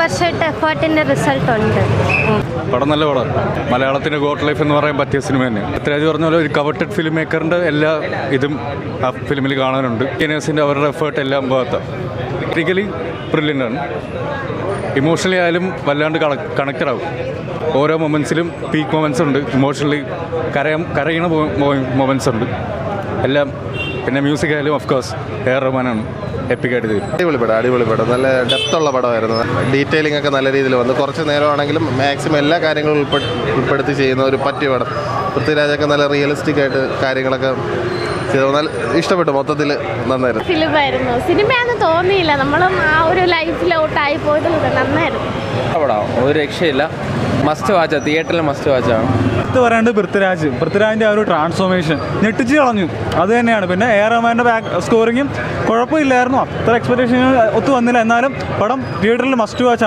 വർഷമായിട്ട് എഫേർട്ടിൻ്റെ റിസൾട്ട് ഉണ്ട്. പടം നല്ല പടം. മലയാളത്തിൻ്റെ ഗോഡ് ലൈഫ് എന്ന് പറയാൻ പറ്റിയ സിനിമ തന്നെ. പൃഥ്വിരാജ് പറഞ്ഞ പോലെ ഒരു കവർട്ടഡ് ഫിലിം മേക്കറിൻ്റെ എല്ലാ ഇതും ആ ഫിലിമിൽ കാണാനുണ്ട്. ഗെയിനേഴ്സിൻ്റെ അവരുടെ എഫേർട്ട് എല്ലാം ഭാഗത്താണ്. ടെക്നിക്കലി ബ്രില്യൻ്റ് ആണ്. ഇമോഷണലി ആയാലും വല്ലാണ്ട് കണക്റ്റഡ് ആവും. ഓരോ മൊമെൻറ്റ്സിലും പീക്ക് മൊമെൻറ്റ്സ് ഉണ്ട്. ഇമോഷണലി കരയണ മൊമെൻറ്റ്സ് ഉണ്ട് എല്ലാം. പിന്നെ മ്യൂസിക് ആയാലും ഓഫ് കോഴ്സ് റഹ്മാനാണ് എപ്പിക്കായിട്ട് ചെയ്യും. അടിപൊളി പടം നല്ല ഡെപ്തുള്ള പടമായിരുന്നു. ഡീറ്റെയിലിംഗ് ഒക്കെ നല്ല രീതിയിൽ വന്നു. കുറച്ച് നേരമാണെങ്കിലും മാക്സിമം എല്ലാ കാര്യങ്ങളും ഉൾപ്പെടുത്തി ചെയ്യുന്ന ഒരു പറ്റിയ പടം. പൃഥ്വിരാജൊക്കെ നല്ല റിയലിസ്റ്റിക് ആയിട്ട് കാര്യങ്ങളൊക്കെ ചെയ്തു. നല്ല ഇഷ്ടപ്പെട്ടു. മൊത്തത്തിൽ നന്നായിരുന്നു. ഫിലിമായിരുന്നു. സിനിമയാണെന്ന് തോന്നിയില്ല. നമ്മളും ആ ഒരു ലൈഫിലോട്ടായി പോയത് നന്നായിരുന്നു. ഒരു രക്ഷയില്ല. Must watch. തിയേറ്ററിൽ മസ്റ്റ് വാച്ചാണ്. ഇത് പറയാണ്ട് പൃഥ്വിരാജിൻ്റെ ആ ഒരു ട്രാൻസ്ഫോർമേഷൻ ഞെട്ടിച്ച് കളഞ്ഞു. അത് തന്നെയാണ്. പിന്നെ റഹ്മാൻ്റെ ബാക്ക് സ്കോറിങ്ങും കുഴപ്പമില്ലായിരുന്നു. അത്ര എക്സ്പെക്ടേഷൻ ഒത്തു വന്നില്ല. എന്നാലും പടം തിയേറ്ററിൽ മസ്റ്റ് വാച്ച്.